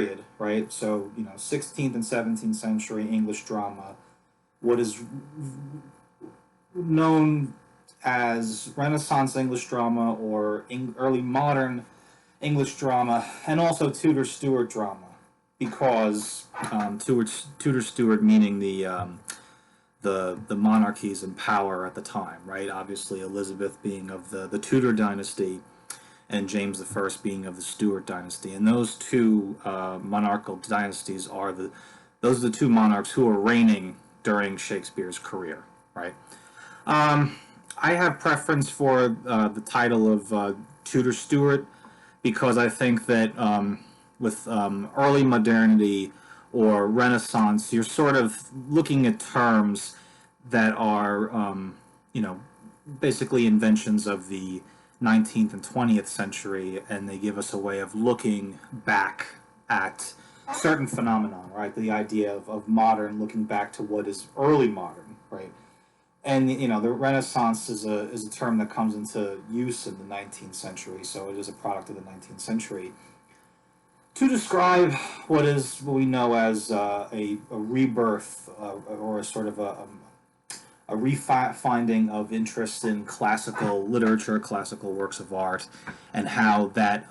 period, right? So, 16th and 17th century English drama, what is known as Renaissance English drama or early modern English drama, and also Tudor Stuart drama, because Tudor Stuart meaning the monarchies in power at the time, right? Obviously, Elizabeth being of the Tudor dynasty, and James I being of the Stuart dynasty, and those two monarchical dynasties those are the two monarchs who are reigning during Shakespeare's career, right? I have preference for the title of Tudor Stuart because I think that with early modernity or Renaissance, you're sort of looking at terms that are, basically inventions of the 19th and 20th century, and they give us a way of looking back at certain phenomenon, right? The idea of modern, looking back to what is early modern, right? And the Renaissance is a term that comes into use in the 19th century, so it is a product of the 19th century to describe what we know as a rebirth or a sort of a refinding of interest in classical literature, classical works of art, and how that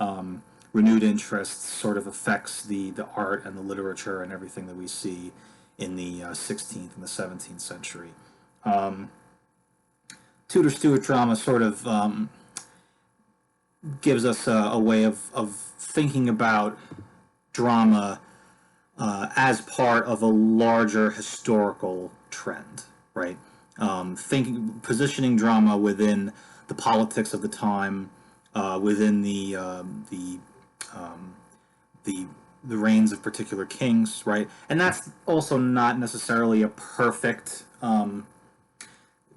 renewed interest sort of affects the art and the literature and everything that we see in the 16th and the 17th century. Tudor Stuart drama sort of gives us a way of thinking about drama as part of a larger historical trend, right? Positioning drama within the politics of the time, within the reigns of particular kings, right? And that's also not necessarily a perfect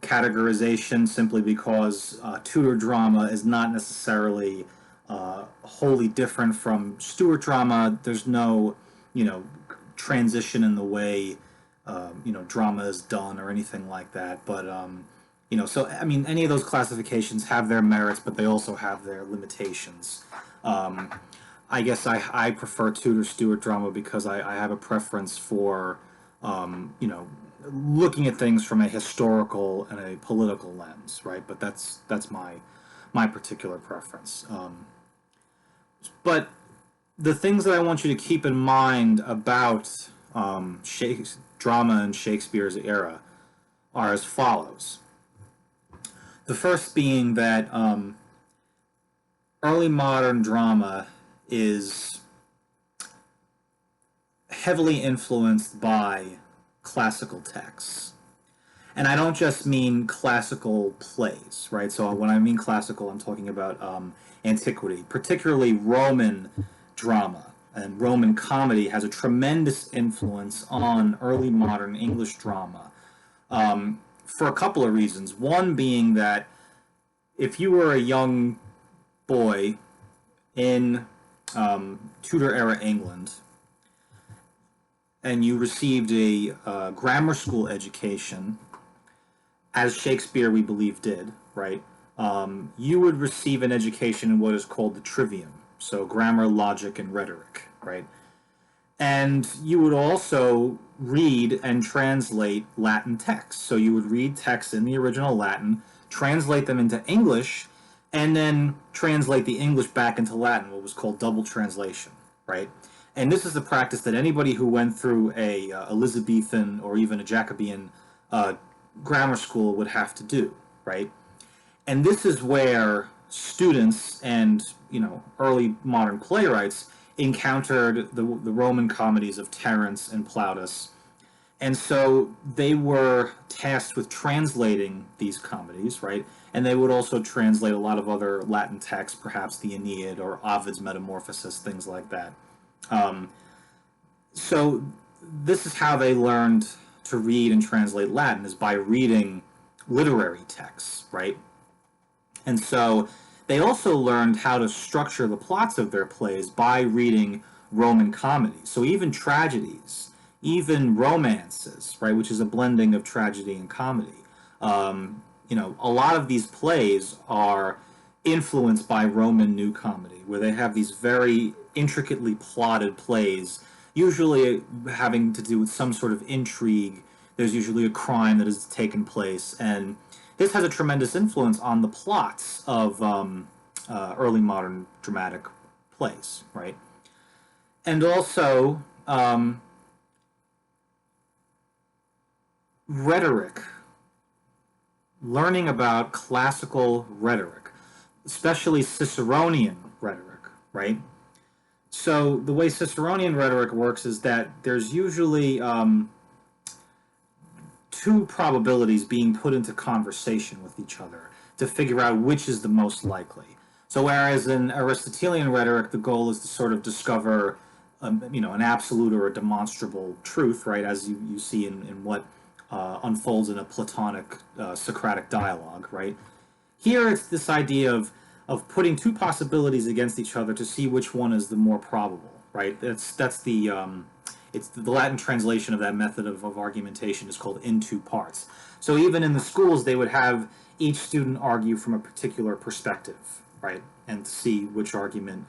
categorization, simply because Tudor drama is not necessarily wholly different from Stuart drama. There's no, transition in the way drama is done or anything like that. But so I mean, any of those classifications have their merits, but they also have their limitations. I guess I prefer Tudor Stuart drama because I have a preference for looking at things from a historical and a political lens, right? But that's my particular preference. But the things that I want you to keep in mind about drama in Shakespeare's era are as follows. The first being that early modern drama is heavily influenced by classical texts. And I don't just mean classical plays, right? So when I mean classical, I'm talking about antiquity, particularly Roman drama. And Roman comedy has a tremendous influence on early modern English drama for a couple of reasons. One being that if you were a young boy in Tudor era England and you received a grammar school education, as Shakespeare, we believe, did, right? You would receive an education in what is called the trivium, so grammar, logic, and rhetoric, right? And you would also read and translate Latin texts. So you would read texts in the original Latin, translate them into English, and then translate the English back into Latin, what was called double translation, right? And this is a practice that anybody who went through a Elizabethan or even a Jacobean grammar school would have to do, right? And this is where students and early modern playwrights encountered the Roman comedies of Terence and Plautus, and so they were tasked with translating these comedies, right? And they would also translate a lot of other Latin texts, perhaps the Aeneid or Ovid's Metamorphoses, things like that. So this is how they learned to read and translate Latin, is by reading literary texts, right? And so they also learned how to structure the plots of their plays by reading Roman comedies. So even tragedies, even romances, right, which is a blending of tragedy and comedy. A lot of these plays are influenced by Roman New Comedy, where they have these very intricately plotted plays, usually having to do with some sort of intrigue. There's usually a crime that has taken place, and this has a tremendous influence on the plots of early modern dramatic plays, right? And also, rhetoric, learning about classical rhetoric, especially Ciceronian rhetoric, right? So the way Ciceronian rhetoric works is that there's usually two probabilities being put into conversation with each other to figure out which is the most likely. So whereas in Aristotelian rhetoric, the goal is to sort of discover, an absolute or a demonstrable truth, right, as you see in what unfolds in a Platonic Socratic dialogue, right? Here it's this idea of putting two possibilities against each other to see which one is the more probable, right? That's the it's the Latin translation of that method of argumentation is called in two parts. So even in the schools, they would have each student argue from a particular perspective, right, and see which argument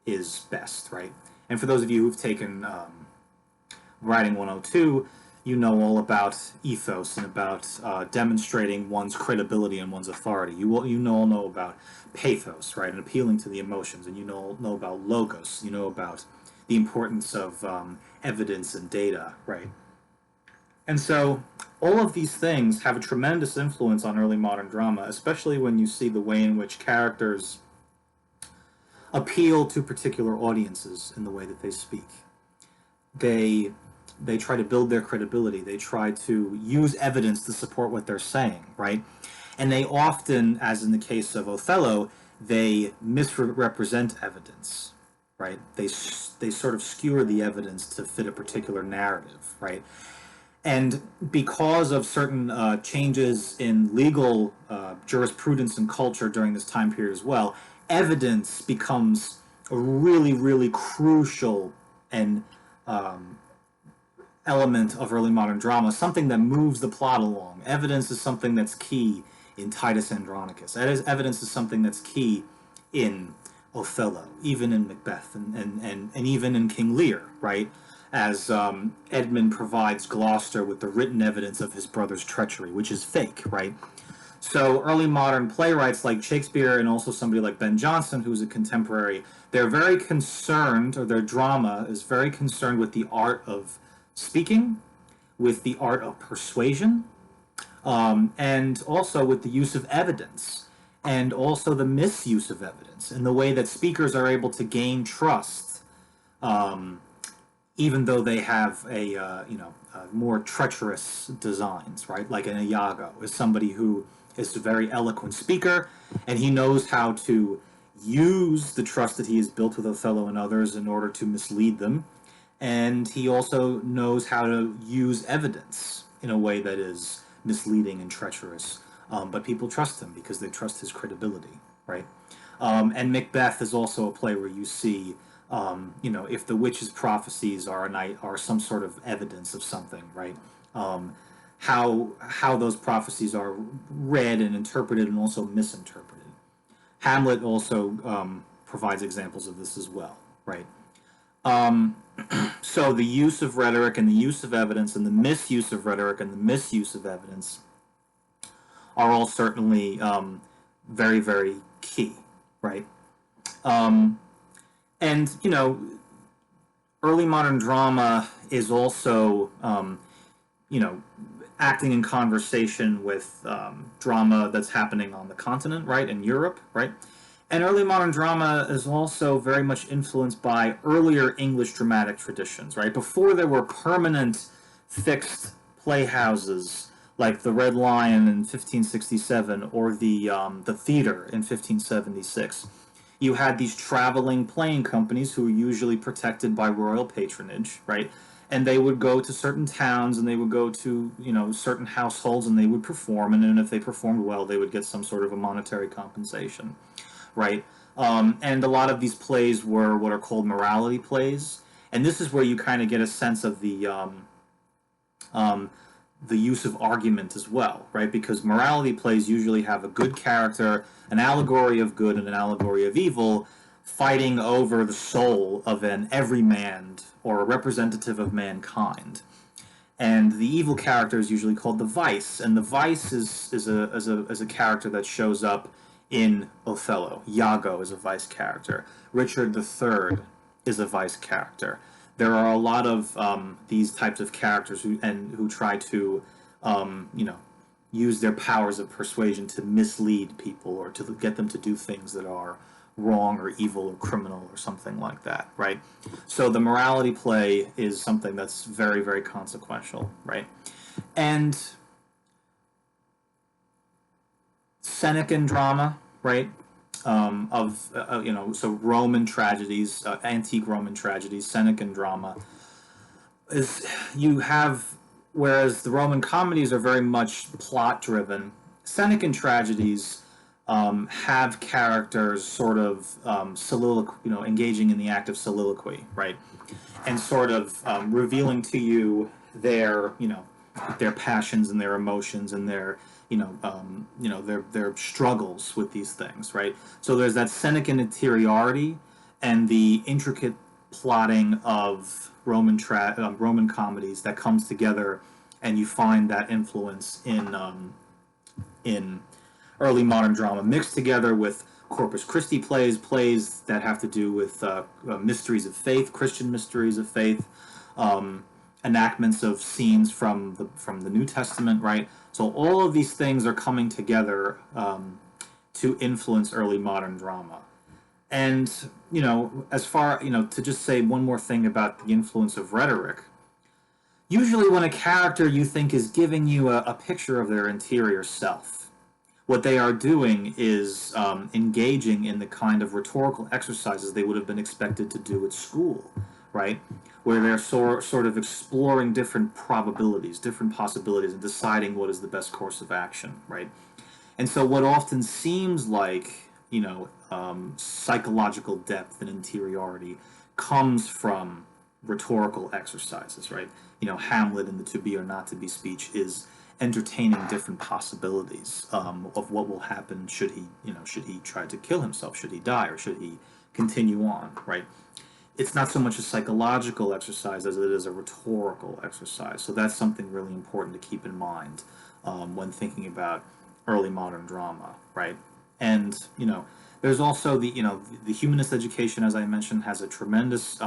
is best, right? And for those of you who've taken Writing 102, you know all about ethos and about demonstrating one's credibility and one's authority. You all know about pathos, right, and appealing to the emotions, and you know about logos. You know about the importance of evidence and data, right? And so all of these things have a tremendous influence on early modern drama, especially when you see the way in which characters appeal to particular audiences in the way that they speak. They try to build their credibility. They try to use evidence to support what they're saying, right? And they often, as in the case of Othello, they misrepresent evidence, right? They sort of skewer the evidence to fit a particular narrative, right? And because of certain changes in legal jurisprudence and culture during this time period as well, evidence becomes a really, really crucial and element of early modern drama, something that moves the plot along. Evidence is something that's key in Titus Andronicus. Evidence is something that's key in Othello, even in Macbeth, and even in King Lear, right? As Edmund provides Gloucester with the written evidence of his brother's treachery, which is fake, right? So early modern playwrights like Shakespeare and also somebody like Ben Jonson, who's a contemporary, they're very concerned, or their drama is very concerned with the art of speaking, with the art of persuasion, and also with the use of evidence, and also the misuse of evidence, and the way that speakers are able to gain trust, even though they have more treacherous designs, right? Like an Iago is somebody who is a very eloquent speaker, and he knows how to use the trust that he has built with Othello and others in order to mislead them. And he also knows how to use evidence in a way that is misleading and treacherous. But people trust him because they trust his credibility, right? And Macbeth is also a play where you see, if the witch's prophecies are some sort of evidence of something, right? How those prophecies are read and interpreted and also misinterpreted. Hamlet also provides examples of this as well, right? So the use of rhetoric and the use of evidence and the misuse of rhetoric and the misuse of evidence are all certainly very, very key, right? And, early modern drama is also, acting in conversation with drama that's happening on the continent, right, in Europe, right? And early modern drama is also very much influenced by earlier English dramatic traditions, right? Before there were permanent, fixed playhouses like the Red Lion in 1567 or the Theater in 1576. You had these traveling playing companies who were usually protected by royal patronage, right? And they would go to certain towns and they would go to, certain households and they would perform. And then if they performed well, they would get some sort of a monetary compensation, right? And a lot of these plays were what are called morality plays. And this is where you kind of get a sense of the use of argument as well, right? Because morality plays usually have a good character, an allegory of good and an allegory of evil, fighting over the soul of an everyman or a representative of mankind. And the evil character is usually called the Vice, and the Vice is a character that shows up in Othello. Iago is a Vice character. Richard III is a Vice character. There are a lot of these types of characters who try to, you know, use their powers of persuasion to mislead people or to get them to do things that are wrong or evil or criminal or something like that, right? So the morality play is something that's very, very consequential, right? And Senecan drama, right? You know, so Roman tragedies, antique Roman tragedies, Senecan drama is you have, whereas the Roman comedies are very much plot driven. Senecan tragedies have characters sort of you know, engaging in the act of soliloquy, right, and sort of revealing to you their, you know, their passions and their emotions and their, you know, their struggles with these things, right. So there's that Senecan interiority and the intricate plotting of Roman comedies that comes together, and you find that influence in early modern drama, mixed together with Corpus Christi plays that have to do with mysteries of faith, Christian mysteries of faith, enactments of scenes from the New Testament, right? So all of these things are coming together to influence early modern drama. And, you know, as far, you know, to just say one more thing about the influence of rhetoric, usually when a character you think is giving you a picture of their interior self, what they are doing is engaging in the kind of rhetorical exercises they would have been expected to do at school, right? Where they're sort of exploring different probabilities, different possibilities, and deciding what is the best course of action, right? And so what often seems like, you know, psychological depth and interiority comes from rhetorical exercises, right? You know, Hamlet in the to be or not to be speech is entertaining different possibilities of what will happen should he, you know, should he try to kill himself, should he die, or should he continue on, right? It's not so much a psychological exercise as it is a rhetorical exercise. So that's something really important to keep in mind when thinking about early modern drama, right? And, you know, there's also the, you know, the humanist education, as I mentioned, has a tremendous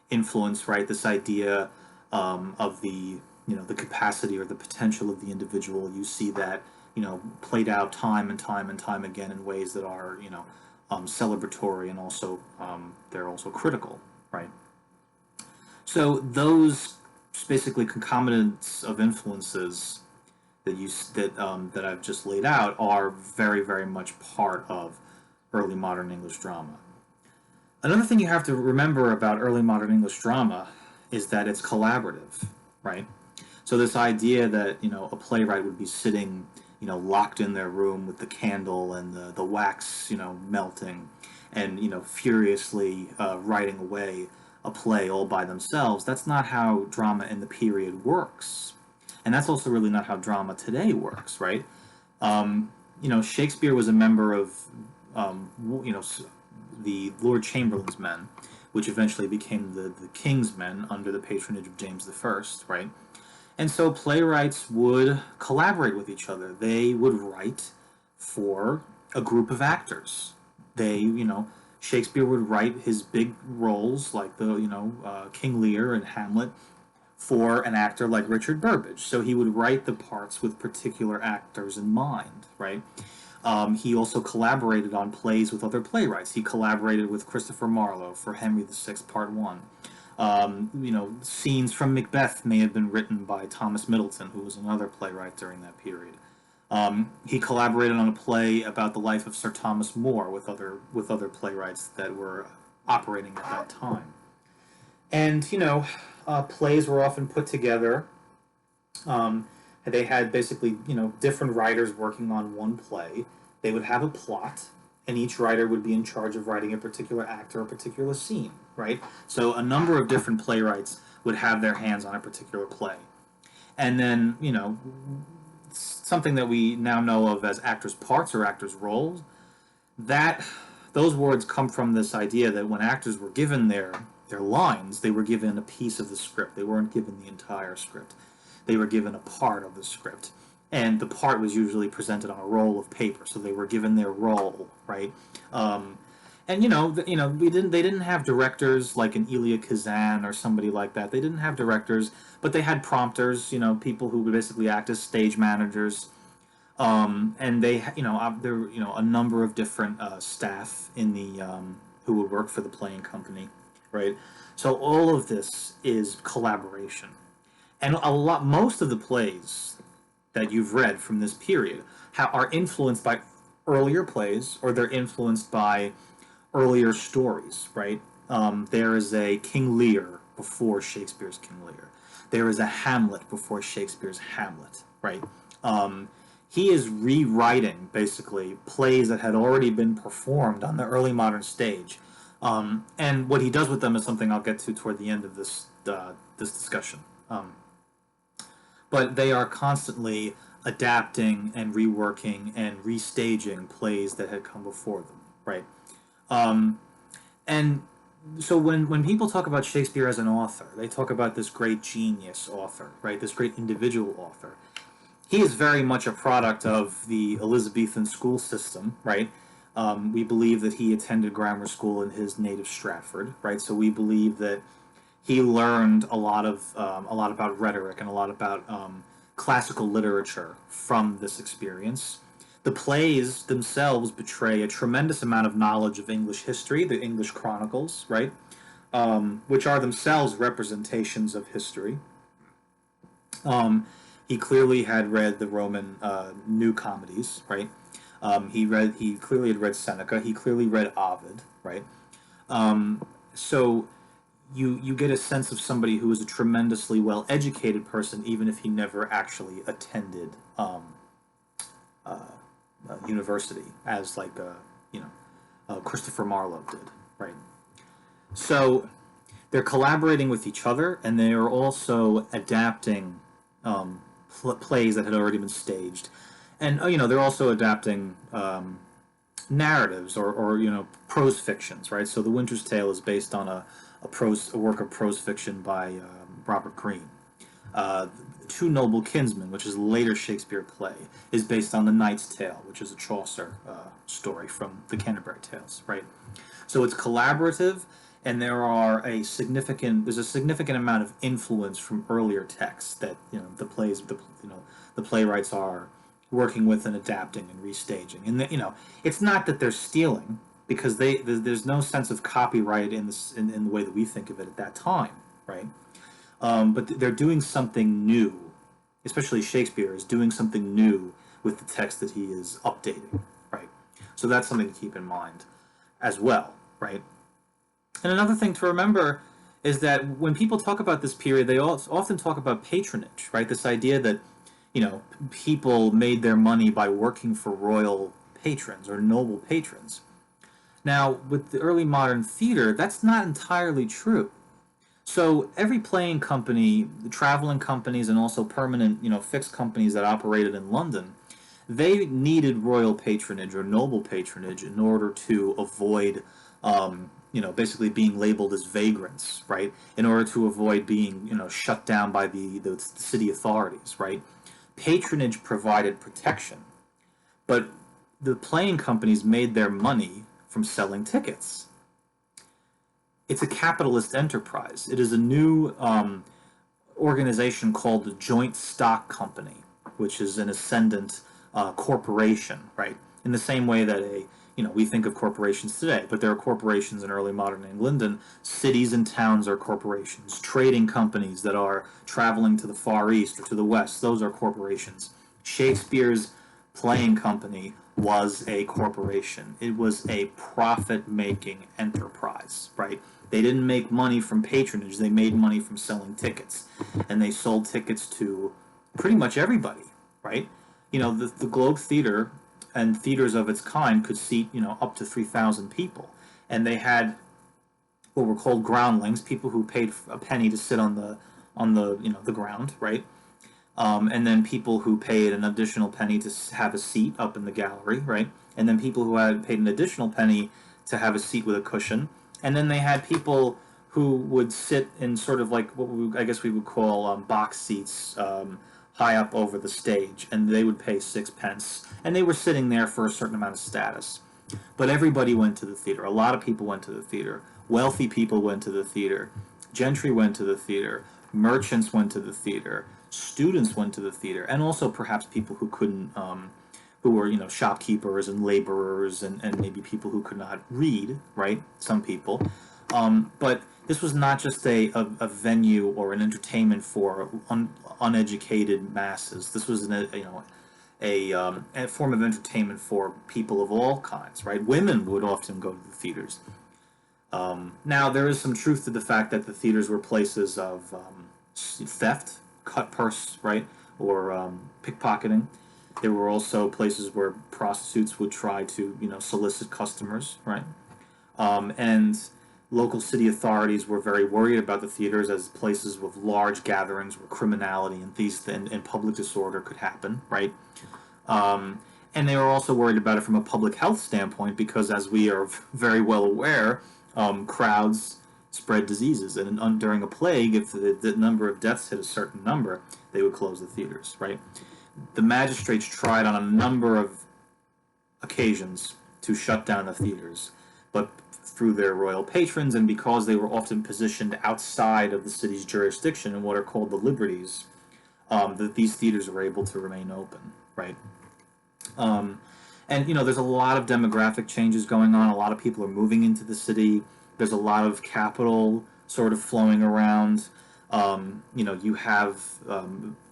influence, right? This idea of the, you know, the capacity or the potential of the individual. You see that, you know, played out time and time and time again in ways that are, you know, celebratory, and also they're also critical, right? So those basically concomitants of influences that I've just laid out are very, very much part of early modern English drama. Another thing you have to remember about early modern English drama is that it's collaborative, right? So this idea that, you know, a playwright would be sitting, you know, locked in their room with the candle and the wax, you know, melting, and, you know, furiously writing away a play all by themselves, that's not how drama in the period works. And that's also really not how drama today works, right? You know, Shakespeare was a member of, you know, the Lord Chamberlain's men, which eventually became the King's men under the patronage of James I, right? And so playwrights would collaborate with each other. They would write for a group of actors. They, you know, Shakespeare would write his big roles like the, you know, King Lear and Hamlet for an actor like Richard Burbage. So he would write the parts with particular actors in mind, right? He also collaborated on plays with other playwrights. He collaborated with Christopher Marlowe for Henry VI, Part 1. You know, scenes from Macbeth may have been written by Thomas Middleton, who was another playwright during that period. He collaborated on a play about the life of Sir Thomas More with other playwrights that were operating at that time. And, you know, plays were often put together. They had basically, you know, different writers working on one play. They would have a plot, and each writer would be in charge of writing a particular act or a particular scene, right? So a number of different playwrights would have their hands on a particular play. And then, you know, something that we now know of as actors' parts or actors' roles, that those words come from this idea that when actors were given their lines, they were given a piece of the script. They weren't given the entire script. They were given a part of the script, and the part was usually presented on a roll of paper. So they were given their role, right? And they didn't have directors like an Elia Kazan or somebody like that. They didn't have directors, but they had prompters. People who would basically act as stage managers. And they, there were, a number of different staff in the who would work for the playing company, right? So all of this is collaboration, and most of the plays that you've read from this period are influenced by earlier plays, or they're influenced by earlier stories, right? There is a King Lear before Shakespeare's King Lear. There is a Hamlet before Shakespeare's Hamlet, right? He is rewriting, basically, plays that had already been performed on the early modern stage. And what he does with them is something I'll get to toward the end of this discussion. But they are constantly adapting and reworking and restaging plays that had come before them, right? And so when people talk about Shakespeare as an author, they talk about this great genius author, right? This great individual author. He is very much a product of the Elizabethan school system, right? We believe that he attended grammar school in his native Stratford, right? So we believe that he learned a lot about rhetoric and a lot about classical literature from this experience. The plays themselves betray a tremendous amount of knowledge of English history, the English chronicles, right? Which are themselves representations of history. He clearly had read the Roman new comedies, right? He clearly had read Seneca. He clearly read Ovid, right? So you get a sense of somebody who is a tremendously well-educated person, even if he never actually attended university, as like Christopher Marlowe did, right? So they're collaborating with each other, and they are also adapting plays that had already been staged, and they're also adapting narratives or prose fictions, right? So The Winter's Tale is based on a work of prose fiction by Robert Greene. Two Noble Kinsmen, which is a later Shakespeare play, is based on The Knight's Tale, which is a Chaucer story from the Canterbury Tales, right? So it's collaborative, and there's a significant amount of influence from earlier texts that the playwrights are working with and adapting and restaging. And it's not that they're stealing, because there's no sense of copyright in the way that we think of it at that time, right? But they're doing something new. Especially Shakespeare is doing something new with the text that he is updating, right? So that's something to keep in mind as well, right? And another thing to remember is that when people talk about this period, they often talk about patronage, right? This idea that, people made their money by working for royal patrons or noble patrons. Now, with the early modern theater, that's not entirely true. So every playing company, the traveling companies, and also permanent, fixed companies that operated in London, they needed royal patronage or noble patronage in order to avoid, basically being labeled as vagrants, right? In order to avoid being, shut down by the city authorities, right? Patronage provided protection, but the playing companies made their money from selling tickets. It's a capitalist enterprise. It is a new organization called the Joint Stock Company, which is an ascendant corporation, right? In the same way that we think of corporations today, but there are corporations in early modern England, and cities and towns are corporations. Trading companies that are traveling to the Far East or to the West, those are corporations. Shakespeare's playing company was a corporation. It was a profit-making enterprise, right? They didn't make money from patronage. They made money from selling tickets. And they sold tickets to pretty much everybody, right? The Globe Theater and theaters of its kind could seat, up to 3,000 people. And they had what were called groundlings, people who paid a penny to sit on the ground, right? And then people who paid an additional penny to have a seat up in the gallery, right? And then people who had paid an additional penny to have a seat with a cushion. And then they had people who would sit in sort of like I guess we would call box seats high up over the stage, and they would pay 6 pence, and they were sitting there for a certain amount of status. But everybody went to the theater. A lot of people went to the theater. Wealthy people went to the theater. Gentry went to the theater. Merchants went to the theater. Students went to the theater, and also perhaps people who couldn't, who were, shopkeepers and laborers, and maybe people who could not read, right? Some people. But this was not just a venue or an entertainment for uneducated masses. This was a form of entertainment for people of all kinds, right? Women would often go to the theaters. Now, there is some truth to the fact that the theaters were places of theft, cut purse, right, or pickpocketing. There were also places where prostitutes would try to, solicit customers, right? And local city authorities were very worried about the theaters as places with large gatherings where criminality and public disorder could happen, right? And they were also worried about it from a public health standpoint because, as we are very well aware, crowds spread diseases. And during a plague, if the number of deaths hit a certain number, they would close the theaters, right? The magistrates tried on a number of occasions to shut down the theaters, but through their royal patrons, and because they were often positioned outside of the city's jurisdiction in what are called the liberties, that these theaters were able to remain open, right? And there's a lot of demographic changes going on. A lot of people are moving into the city. There's a lot of capital sort of flowing around. You have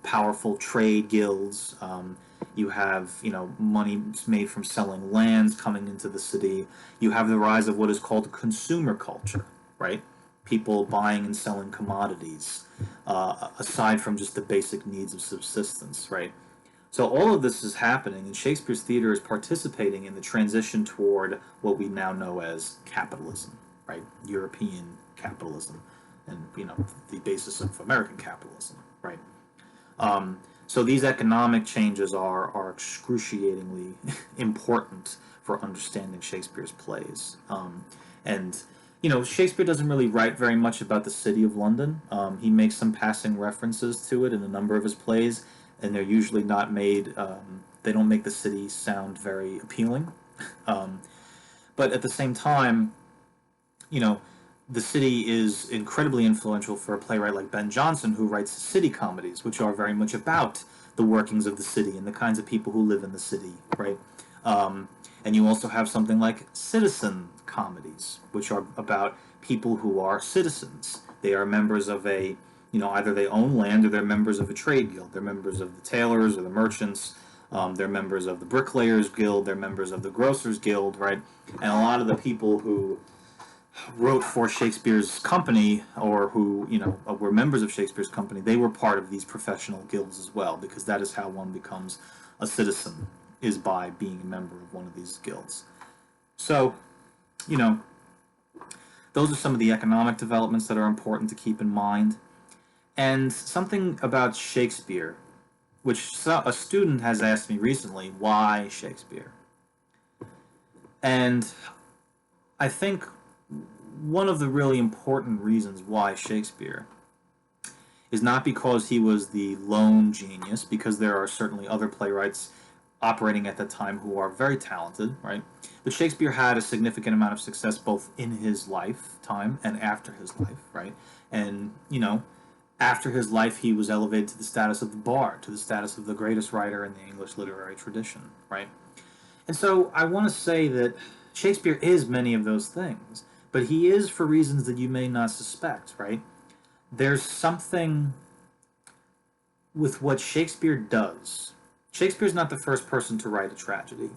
powerful trade guilds. You have, money made from selling lands coming into the city. You have the rise of what is called consumer culture, right? People buying and selling commodities, aside from just the basic needs of subsistence, right? So all of this is happening, and Shakespeare's theater is participating in the transition toward what we now know as capitalism, right? European capitalism, and the basis of American capitalism, right? So these economic changes are excruciatingly important for understanding Shakespeare's plays. And Shakespeare doesn't really write very much about the city of London. He makes some passing references to it in a number of his plays, and they're usually not made, they don't make the city sound very appealing. But at the same time, the city is incredibly influential for a playwright like Ben Jonson, who writes city comedies, which are very much about the workings of the city and the kinds of people who live in the city, right? And you also have something like citizen comedies, which are about people who are citizens. They are members of either they own land or they're members of a trade guild. They're members of the tailors or the merchants. They're members of the bricklayers guild. They're members of the grocers guild, right? And a lot of the people who wrote for Shakespeare's company, or who were members of Shakespeare's company, they were part of these professional guilds as well, because that is how one becomes a citizen, is by being a member of one of these guilds. So, those are some of the economic developments that are important to keep in mind. And something about Shakespeare, which a student has asked me recently, why Shakespeare? And I think one of the really important reasons why Shakespeare is not because he was the lone genius, because there are certainly other playwrights operating at that time who are very talented, right? But Shakespeare had a significant amount of success both in his lifetime and after his life, right? And, after his life, he was elevated to the status of the bard, to the status of the greatest writer in the English literary tradition, right? And so I want to say that Shakespeare is many of those things, but he is for reasons that you may not suspect, right? There's something with what Shakespeare does. Shakespeare's not the first person to write a tragedy.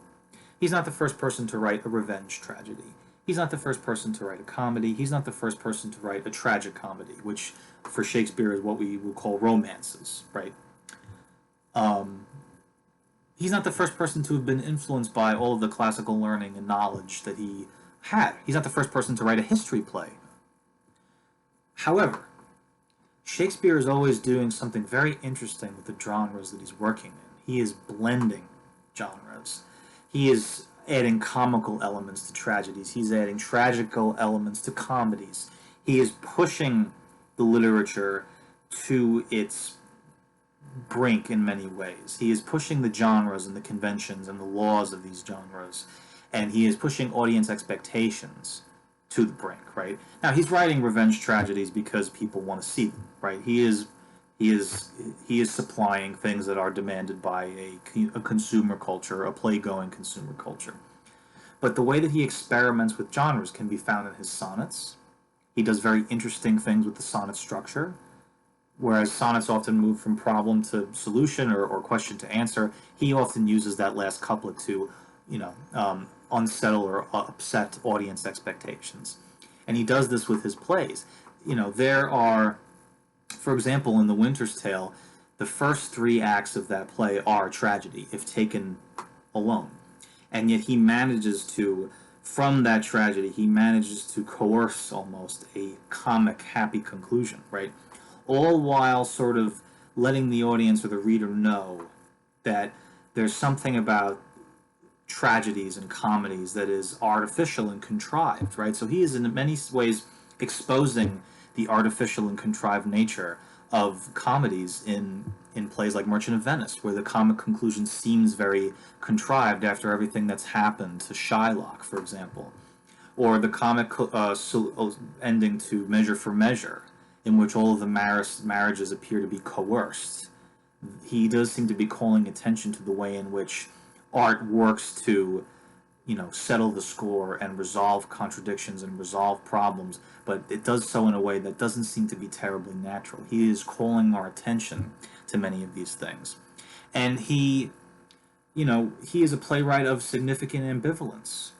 He's not the first person to write a revenge tragedy. He's not the first person to write a comedy. He's not the first person to write a tragic comedy, which for Shakespeare is what we would call romances, right? He's not the first person to have been influenced by all of the classical learning and knowledge that he had. He's not the first person to write a history play. However, Shakespeare is always doing something very interesting with the genres that he's working in. He is blending genres. He is adding comical elements to tragedies. He's adding tragical elements to comedies. He is pushing the literature to its brink in many ways. He is pushing the genres and the conventions and the laws of these genres, and he is pushing audience expectations to the brink. Right now, he's writing revenge tragedies because people want to see them. Right, he is supplying things that are demanded by a consumer culture, a play-going consumer culture. But the way that he experiments with genres can be found in his sonnets. He does very interesting things with the sonnet structure. Whereas sonnets often move from problem to solution, or question to answer, he often uses that last couplet to, unsettle or upset audience expectations. And he does this with his plays. There are, for example, in The Winter's Tale, the first three acts of that play are tragedy, if taken alone. And yet from that tragedy, he manages to coerce almost a comic, happy conclusion, right? All while sort of letting the audience or the reader know that there's something about tragedies and comedies that is artificial and contrived, right? So he is in many ways exposing the artificial and contrived nature of comedies in plays like Merchant of Venice, where the comic conclusion seems very contrived after everything that's happened to Shylock, for example, or the comic ending to Measure for Measure, in which all of the marriages appear to be coerced. He does seem to be calling attention to the way in which art works to, settle the score and resolve contradictions and resolve problems, but it does so in a way that doesn't seem to be terribly natural. He is calling our attention to many of these things. And he is a playwright of significant ambivalence,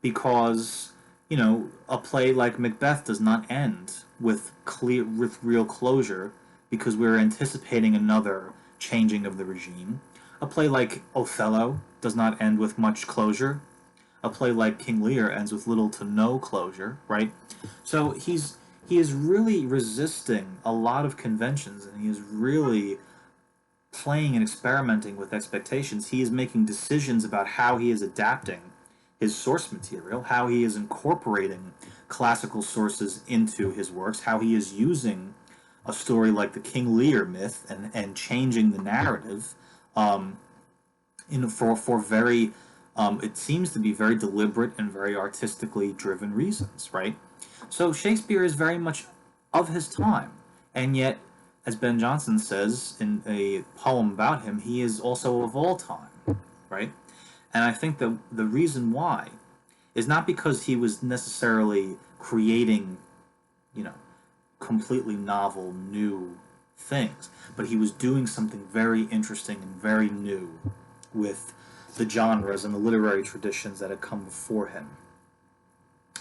because, a play like Macbeth does not end with real closure, because we're anticipating another changing of the regime. A play like Othello does not end with much closure. A play like King Lear ends with little to no closure, right? So he is really resisting a lot of conventions, and he is really playing and experimenting with expectations. He is making decisions about how he is adapting his source material, how he is incorporating classical sources into his works, how he is using a story like the King Lear myth and changing the narrative for very, it seems to be very deliberate and very artistically driven reasons, right? So Shakespeare is very much of his time, and yet, as Ben Jonson says in a poem about him, he is also of all time, right? And I think that the reason why is not because he was necessarily creating, completely novel, new things, but he was doing something very interesting and very new with the genres and the literary traditions that had come before him.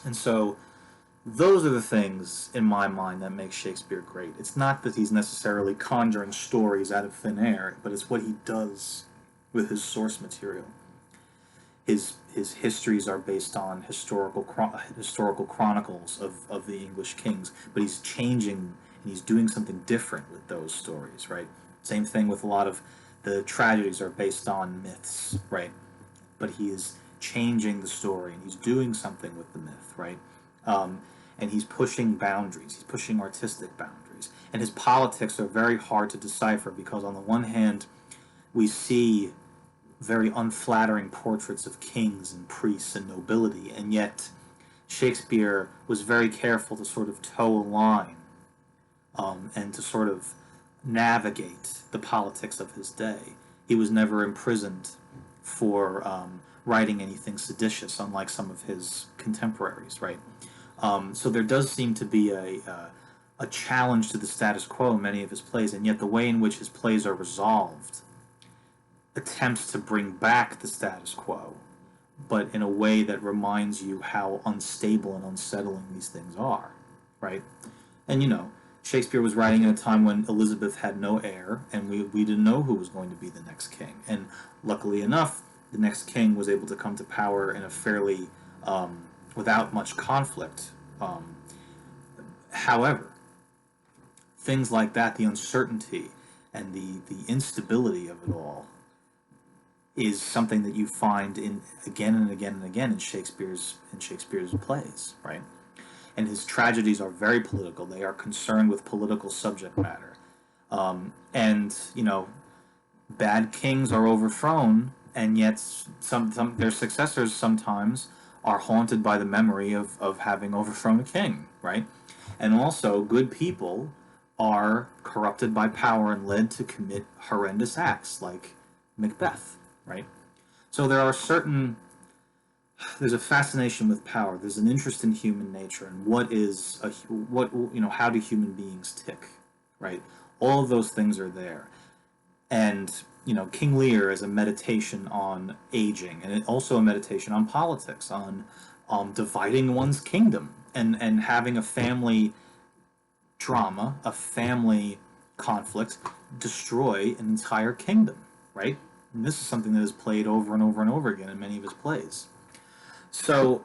And so those are the things, in my mind, that make Shakespeare great. It's not that he's necessarily conjuring stories out of thin air, but it's what he does with his source material. His histories are based on historical chronicles of the English kings, but he's changing and he's doing something different with those stories, right? Same thing with a lot of the tragedies are based on myths, right? But he is changing the story and he's doing something with the myth, right? And he's pushing boundaries. He's pushing artistic boundaries. And his politics are very hard to decipher, because on the one hand, we see very unflattering portraits of kings and priests and nobility, and yet Shakespeare was very careful to sort of toe a line and to sort of navigate the politics of his day. He was never imprisoned for writing anything seditious, unlike some of his contemporaries, right? So there does seem to be a challenge to the status quo in many of his plays, and yet the way in which his plays are resolved attempts to bring back the status quo, but in a way that reminds you how unstable and unsettling these things are, right? And Shakespeare was writing at a time when Elizabeth had no heir, and we didn't know who was going to be the next king. And luckily enough, the next king was able to come to power in a fairly, without much conflict. However, things like that, the uncertainty and the instability of it all, is something that you find in again and again and again in Shakespeare's plays, right? And his tragedies are very political. They are concerned with political subject matter, and bad kings are overthrown, and yet some their successors sometimes are haunted by the memory of having overthrown a king, right? And also, good people are corrupted by power and led to commit horrendous acts, like Macbeth, right? So there's a fascination with power. There's an interest in human nature and how do human beings tick, right? All of those things are there. And King Lear is a meditation on aging, and also a meditation on politics, on dividing one's kingdom, and having a family drama, a family conflict, destroy an entire kingdom, right? And this is something that is played over and over and over again in many of his plays. So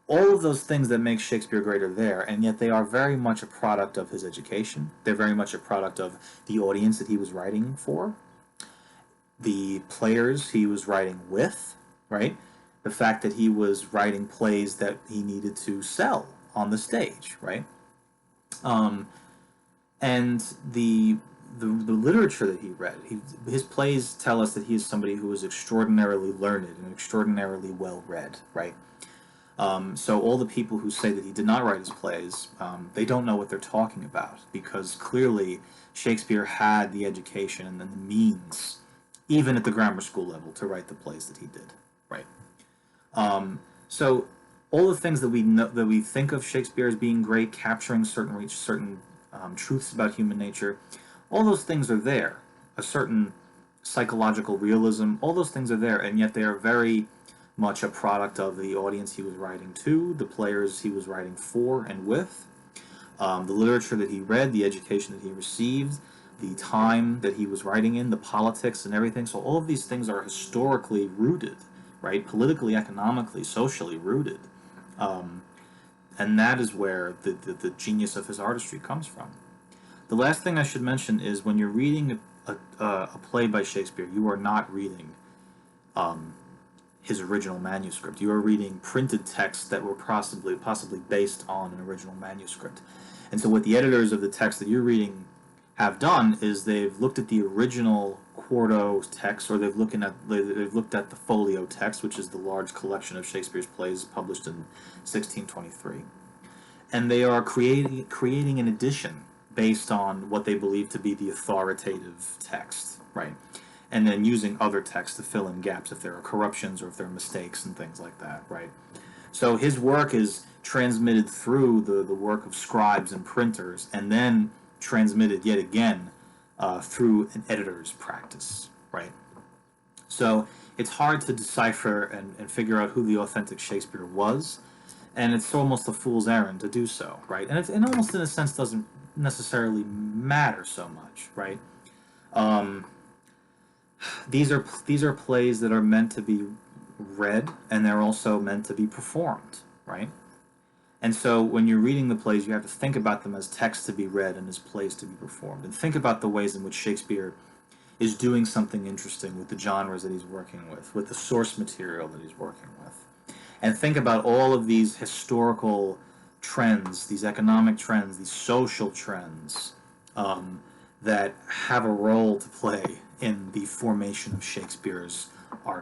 all of those things that make Shakespeare great are there, and yet they are very much a product of his education. They're very much a product of the audience that he was writing for, the players he was writing with, right? The fact that he was writing plays that he needed to sell on the stage, right? And the literature that he read. His plays tell us that he is somebody who is extraordinarily learned and extraordinarily well read, right? So all the people who say that he did not write his plays, they don't know what they're talking about, because clearly Shakespeare had the education and the means, even at the grammar school level, to write the plays that he did, right? So all the things that we know, that we think of Shakespeare as being great, capturing certain truths about human nature, all those things are there. A certain psychological realism, all those things are there, and yet they are very much a product of the audience he was writing to, the players he was writing for and with, the literature that he read, the education that he received, the time that he was writing in, the politics and everything. So all of these things are historically rooted, right? Politically, economically, socially rooted. And that is where the genius of his artistry comes from. The last thing I should mention is when you're reading a play by Shakespeare, you are not reading his original manuscript. You are reading printed texts that were possibly based on an original manuscript. And so what the editors of the text that you're reading have done is they've looked at the original quarto text, or they've looked at the folio text, which is the large collection of Shakespeare's plays published in 1623, and they are creating an edition based on what they believe to be the authoritative text, right? And then using other texts to fill in gaps if there are corruptions or if there are mistakes and things like that, right? So his work is transmitted through the work of scribes and printers, and then transmitted yet again through an editor's practice, right? So it's hard to decipher and figure out who the authentic Shakespeare was, and it's almost a fool's errand to do so, right? And it almost in a sense doesn't necessarily matter so much, right? These are plays that are meant to be read, and they're also meant to be performed, right? And so when you're reading the plays, you have to think about them as texts to be read and as plays to be performed. And think about the ways in which Shakespeare is doing something interesting with the genres that he's working with the source material that he's working with. And think about all of these historical trends, these economic trends, these social trends that have a role to play in the formation of Shakespeare's